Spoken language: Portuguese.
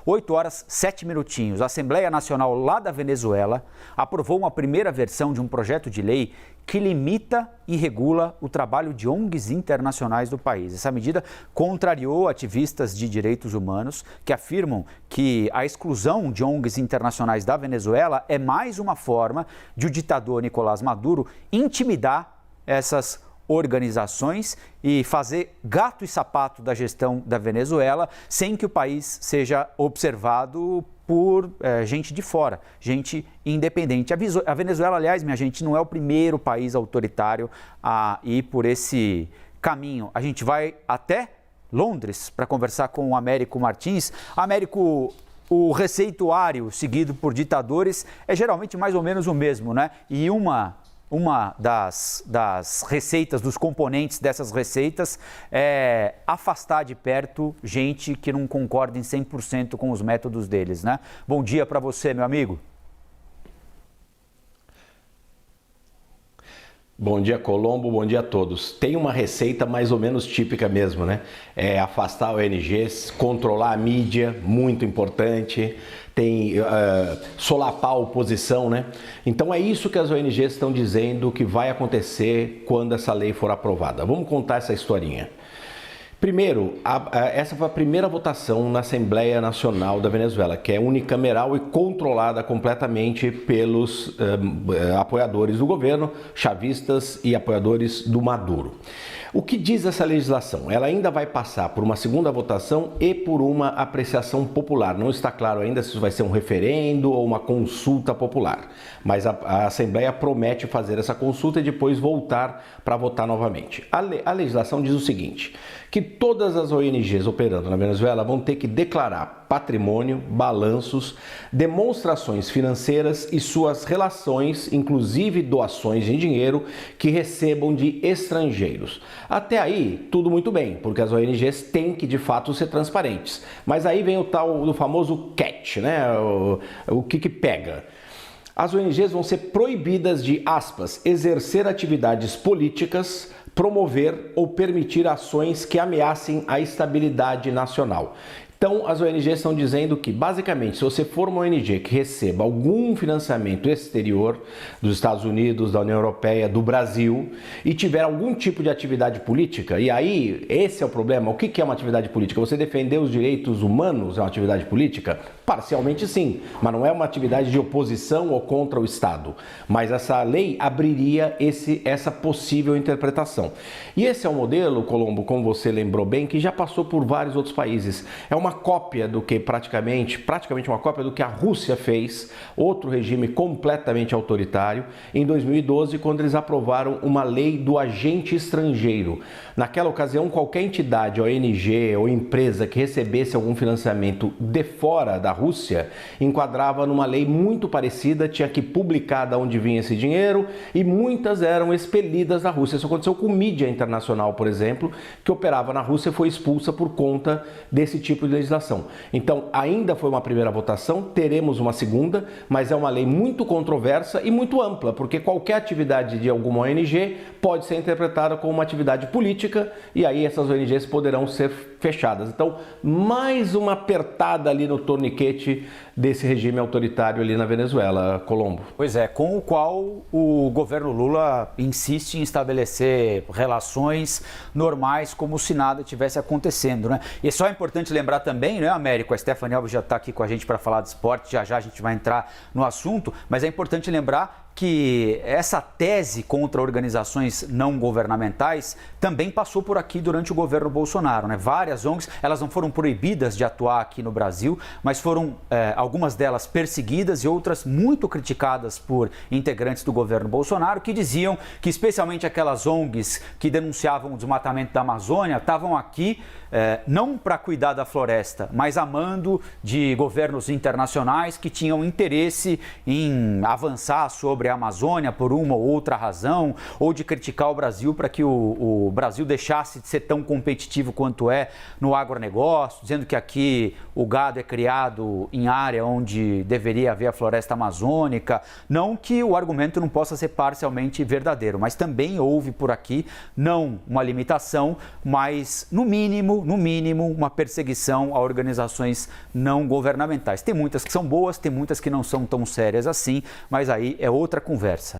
8 horas 7 minutinhos. A Assembleia Nacional lá da Venezuela aprovou uma primeira versão de um projeto de lei que limita e regula o trabalho de ONGs internacionais do país. Essa medida contrariou ativistas de direitos humanos que afirmam que a exclusão de ONGs internacionais da Venezuela é mais uma forma de o ditador Nicolás Maduro intimidar essas organizações e fazer gato e sapato da gestão da Venezuela sem que o país seja observado por gente de fora, gente independente. A Venezuela, aliás, minha gente, não é o primeiro país autoritário a ir por esse caminho. A gente vai até Londres para conversar com o Américo Martins. Américo, o receituário seguido por ditadores é geralmente mais ou menos o mesmo, né? E uma das receitas, dos componentes dessas receitas é afastar de perto gente que não concorda em 100% com os métodos deles, né? Bom dia para você, meu amigo. Bom dia, Colombo, bom dia a todos. Tem uma receita mais ou menos típica mesmo, né? É afastar ONGs, controlar a mídia, muito importante, tem solapar a oposição, né? Então é isso que as ONGs estão dizendo que vai acontecer quando essa lei for aprovada. Vamos contar essa historinha. Primeiro, essa foi a primeira votação na Assembleia Nacional da Venezuela, que é unicameral e controlada completamente pelos apoiadores do governo, chavistas e apoiadores do Maduro. O que diz essa legislação? Ela ainda vai passar por uma segunda votação e por uma apreciação popular. Não está claro ainda se isso vai ser um referendo ou uma consulta popular, mas a Assembleia promete fazer essa consulta e depois voltar para votar novamente. A legislação diz o seguinte, que todas as ONGs operando na Venezuela vão ter que declarar patrimônio, balanços, demonstrações financeiras e suas relações, inclusive doações em dinheiro, que recebam de estrangeiros. Até aí, tudo muito bem, porque as ONGs têm que, de fato, ser transparentes. Mas aí vem o tal do famoso catch, né? O que pega? As ONGs vão ser proibidas de, aspas, exercer atividades políticas, promover ou permitir ações que ameacem a estabilidade nacional. Então, as ONGs estão dizendo que, basicamente, se você for uma ONG que receba algum financiamento exterior dos Estados Unidos, da União Europeia, do Brasil, e tiver algum tipo de atividade política, e aí, esse é o problema. O que é uma atividade política? Você defender os direitos humanos é uma atividade política? Parcialmente sim, mas não é uma atividade de oposição ou contra o Estado. Mas essa lei abriria essa possível interpretação. E esse é um modelo, Colombo, como você lembrou bem, que já passou por vários outros países. É uma cópia do que praticamente uma cópia do que a Rússia fez, outro regime completamente autoritário, em 2012, quando eles aprovaram uma lei do agente estrangeiro. Naquela ocasião, qualquer entidade, ONG ou empresa que recebesse algum financiamento de fora da Rússia, enquadrava numa lei muito parecida, tinha que publicar de onde vinha esse dinheiro e muitas eram expelidas da Rússia. Isso aconteceu com mídia internacional, por exemplo, que operava na Rússia e foi expulsa por conta desse tipo de legislação. Então, ainda foi uma primeira votação, teremos uma segunda, mas é uma lei muito controversa e muito ampla, porque qualquer atividade de alguma ONG pode ser interpretada como uma atividade política e aí essas ONGs poderão ser fechadas. Então, mais uma apertada ali no torniquete desse regime autoritário ali na Venezuela, Colombo. Pois é, com o qual o governo Lula insiste em estabelecer relações normais como se nada tivesse acontecendo, né? E é só importante lembrar também, né, Américo, a Stephanie Alves já está aqui com a gente para falar de esporte, já a gente vai entrar no assunto, mas é importante lembrar que essa tese contra organizações não governamentais também passou por aqui durante o governo Bolsonaro, né? Várias ONGs, elas não foram proibidas de atuar aqui no Brasil, mas foram algumas delas perseguidas e outras muito criticadas por integrantes do governo Bolsonaro, que diziam que especialmente aquelas ONGs que denunciavam o desmatamento da Amazônia estavam aqui não para cuidar da floresta, mas a mando de governos internacionais que tinham interesse em avançar sobre sobre a Amazônia por uma ou outra razão, ou de criticar o Brasil para que o Brasil deixasse de ser tão competitivo quanto é no agronegócio, dizendo que aqui o gado é criado em área onde deveria haver a floresta amazônica. Não que o argumento não possa ser parcialmente verdadeiro, mas também houve por aqui não uma limitação, mas no mínimo, uma perseguição a organizações não governamentais. Tem muitas que são boas, tem muitas que não são tão sérias assim, mas aí é outra conversa.